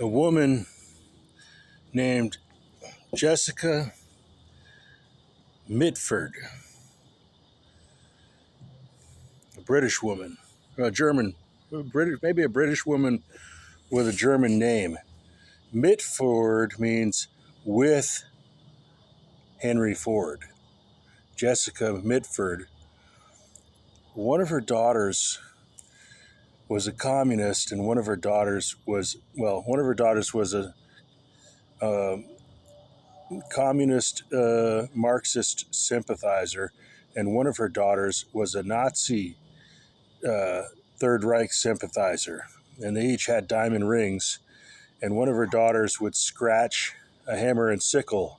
a woman named Jessica Mitford, a British woman, a German, maybe a British woman with a German name. Mitford means with Henry Ford. Jessica Mitford. One of her daughters was a communist, and one of her daughters was a uh, communist Marxist sympathizer, and one of her daughters was a Nazi Third Reich sympathizer. And they each had diamond rings, and one of her daughters would scratch a hammer and sickle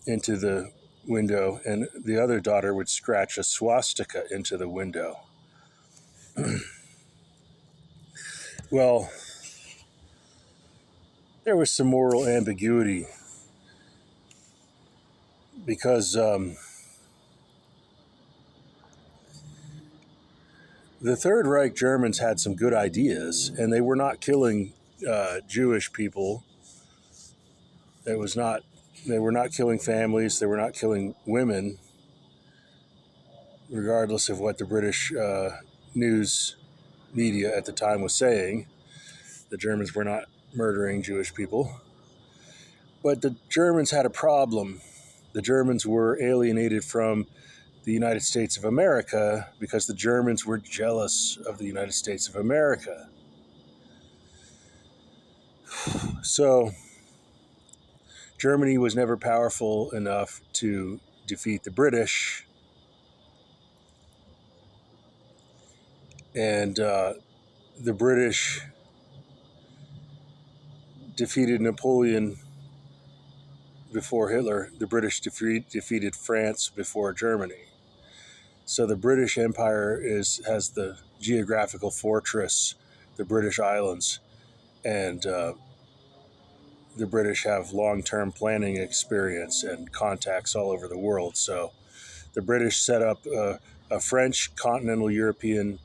into the window, and the other daughter would scratch a swastika into the window. Well, there was some moral ambiguity because the Third Reich Germans had some good ideas, and they were not killing Jewish people. They were not killing families. They were not killing women, regardless of what the British news media at the time was saying. The Germans were not murdering Jewish people. But the Germans had a problem. The Germans were alienated from the United States of America because the Germans were jealous of the United States of America. So Germany was never powerful enough to defeat the British, and the British defeated Napoleon before Hitler. The British defeated France before Germany. So the British Empire has the geographical fortress, the British Islands, and the British have long-term planning experience and contacts all over the world. So the British set up a French continental European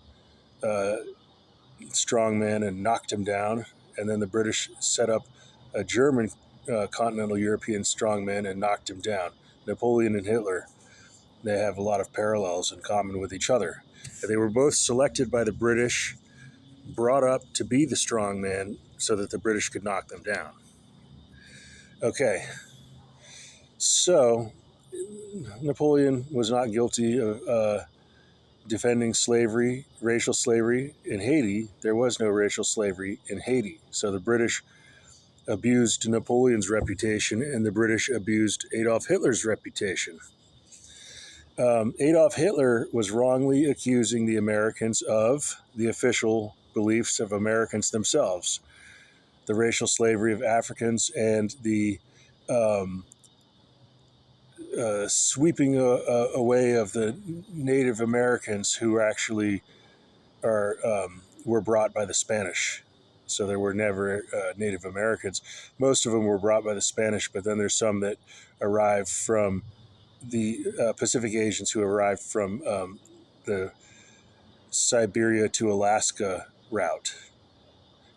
strongman and knocked him down. And then the British set up a German continental European strongman and knocked him down. Napoleon and Hitler, they have a lot of parallels in common with each other. They were both selected by the British, brought up to be the strongman so that the British could knock them down. Okay, so Napoleon was not guilty of defending slavery, racial slavery in Haiti. There was no racial slavery in Haiti. So the British abused Napoleon's reputation, and the British abused Adolf Hitler's reputation. Adolf Hitler was wrongly accusing the Americans of the official beliefs of Americans themselves, the racial slavery of Africans, and the sweeping away of the Native Americans who actually were brought by the Spanish. So there were never Native Americans. Most of them were brought by the Spanish, but then there's some that arrived from the Pacific Asians who arrived from the Siberia to Alaska route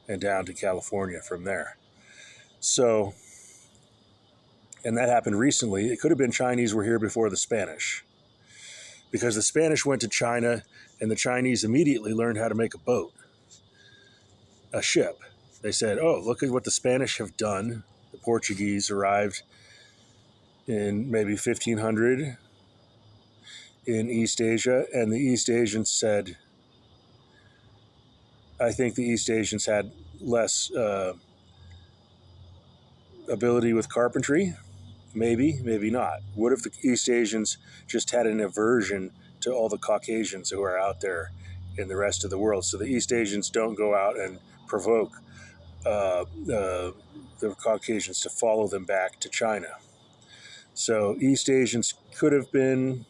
and down to California from there. So, and that happened recently. It could have been Chinese were here before the Spanish, because the Spanish went to China and the Chinese immediately learned how to make a boat, a ship. They said, oh, look at what the Spanish have done. The Portuguese arrived in maybe 1500 in East Asia, and the East Asians said, I think the East Asians had less ability with carpentry. Maybe, maybe not. What if the East Asians just had an aversion to all the Caucasians who are out there in the rest of the world? So the East Asians don't go out and provoke the Caucasians to follow them back to China. So East Asians could have been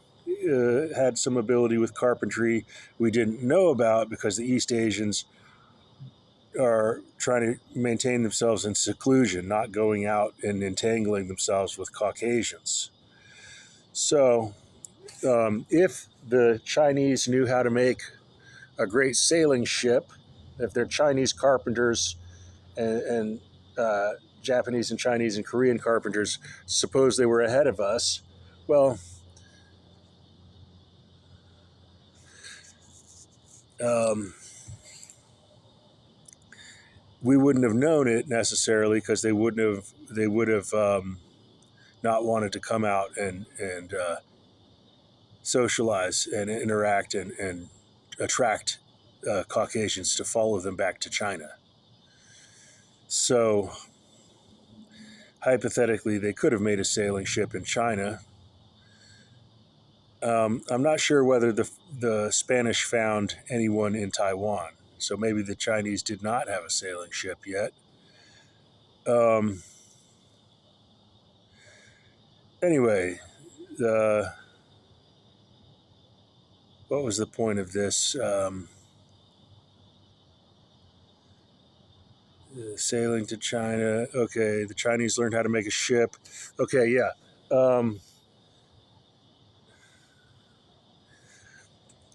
had some ability with carpentry we didn't know about, because the East Asians are trying to maintain themselves in seclusion, not going out and entangling themselves with Caucasians. So if the Chinese knew how to make a great sailing ship, if they're Chinese carpenters and Japanese and Chinese and Korean carpenters suppose they were ahead of us. Well, um, we wouldn't have known it necessarily because they would have not wanted to come out and socialize and interact and attract Caucasians to follow them back to China. So hypothetically, they could have made a sailing ship in China. I'm not sure whether the Spanish found anyone in Taiwan. So maybe the Chinese did not have a sailing ship yet. Um, anyway, what was the point of this? Sailing to China. Okay, the Chinese learned how to make a ship. Okay, yeah.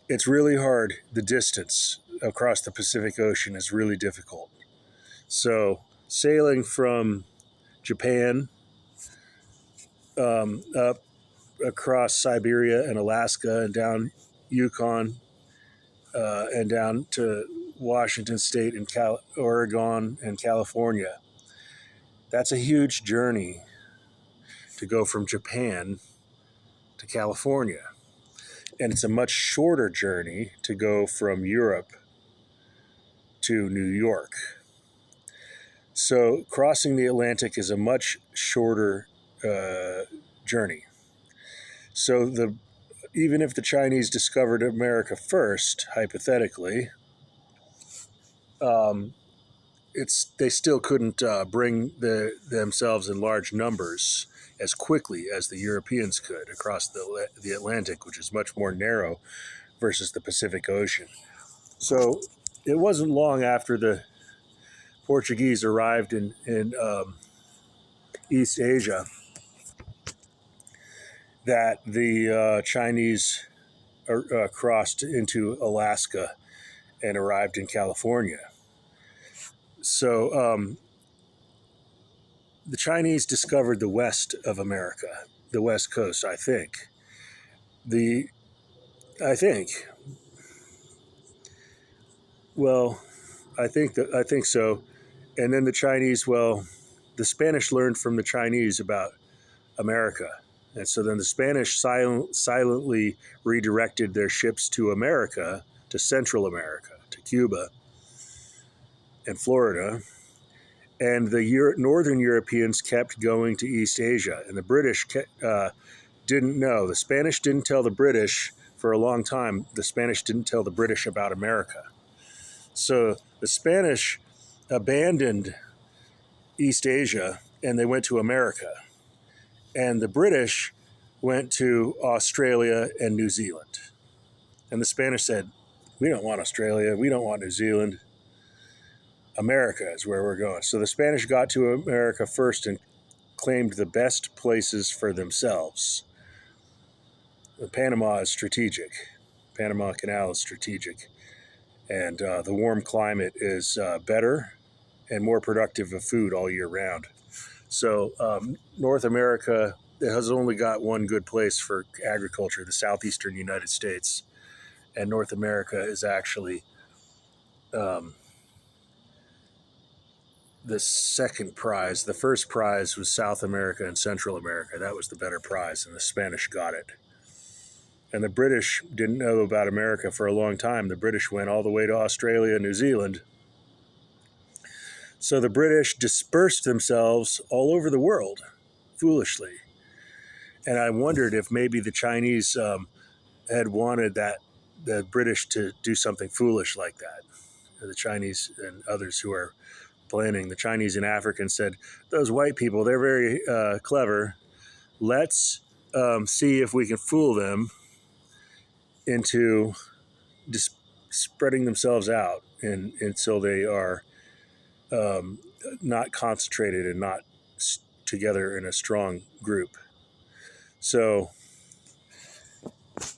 It's really hard. The distance across the Pacific Ocean is really difficult. So, sailing from Japan up across Siberia and Alaska and down Yukon and down to Washington State and Oregon and California. That's a huge journey to go from Japan to California. And it's a much shorter journey to go from Europe to New York. So crossing the Atlantic is a much shorter journey. So even if the Chinese discovered America first, hypothetically, they still couldn't bring themselves in large numbers as quickly as the Europeans could across the Atlantic, which is much more narrow versus the Pacific Ocean. So it wasn't long after the Portuguese arrived in East Asia that the Chinese crossed into Alaska and arrived in California. So the Chinese discovered the west of America, the West Coast, I think. I think. Well, I think so. And then the Chinese, the Spanish learned from the Chinese about America. And so then the Spanish silently redirected their ships to America, to Central America, to Cuba and Florida. And the Northern Europeans kept going to East Asia. And the British didn't know. The Spanish didn't tell the British for a long time. The Spanish didn't tell the British about America. So the Spanish abandoned East Asia and they went to America. And the British went to Australia and New Zealand. And the Spanish said, we don't want Australia. We don't want New Zealand. America is where we're going. So the Spanish got to America first and claimed the best places for themselves. Panama is strategic. Panama Canal is strategic. And the warm climate is better and more productive of food all year round. So North America has only got one good place for agriculture, the southeastern United States. And North America is actually the second prize. The first prize was South America and Central America. That was the better prize, and the Spanish got it. And the British didn't know about America for a long time. The British went all the way to Australia and New Zealand. So the British dispersed themselves all over the world, foolishly. And I wondered if maybe the Chinese had wanted the British to do something foolish like that. The Chinese and others who are planning, the Chinese and Africans said, those white people, they're very clever. Let's see if we can fool them into just spreading themselves out until they are not concentrated and not together in a strong group. So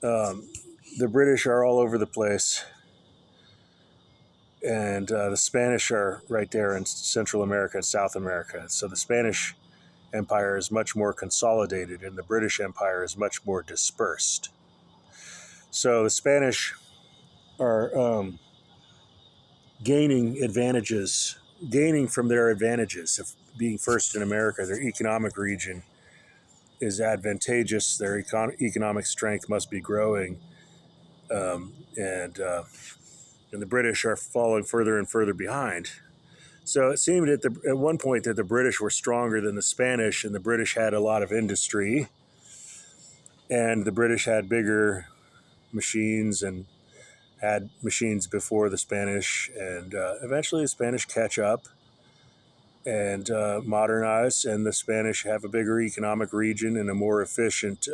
the British are all over the place. and the Spanish are right there in Central America and South America. So the Spanish Empire is much more consolidated, and the British Empire is much more dispersed. So the Spanish are gaining from their advantages of being first in America. Their economic region is advantageous. Their economic strength must be growing, and the British are falling further and further behind. So it seemed at one point that the British were stronger than the Spanish, and the British had a lot of industry, and the British had bigger machines and had machines before the Spanish, and eventually the Spanish catch up and modernize, and the Spanish have a bigger economic region and a more efficient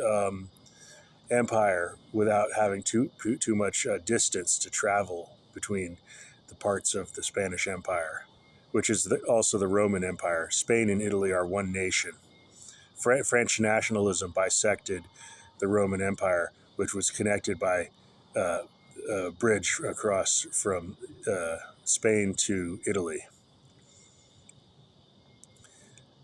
empire without having too much distance to travel between the parts of the Spanish Empire, which is also the Roman Empire. Spain and Italy are one nation. French nationalism bisected the Roman Empire, which was connected by a bridge across from Spain to Italy.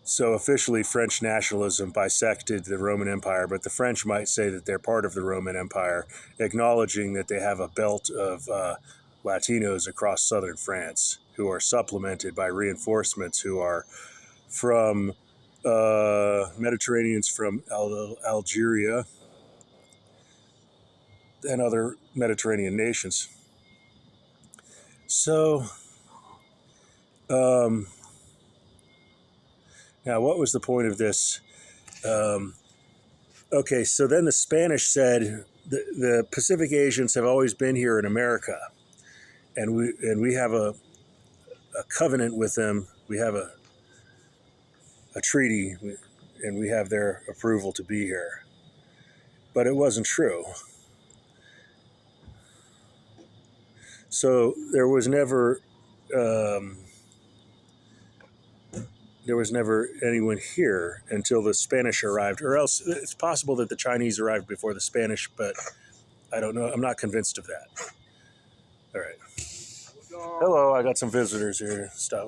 So officially, French nationalism bisected the Roman Empire, but the French might say that they're part of the Roman Empire, acknowledging that they have a belt of Latinos across southern France who are supplemented by reinforcements who are from Mediterraneans from Algeria and other Mediterranean nations. So, now what was the point of this? Okay, so then the Spanish said the Pacific Asians have always been here in America, and we have a covenant with them. We have a treaty, and we have their approval to be here. But it wasn't true. So there was never anyone here until the Spanish arrived, or else it's possible that the Chinese arrived before the Spanish, but I don't know. I'm not convinced of that. All right. Hello, I got some visitors here. Stop.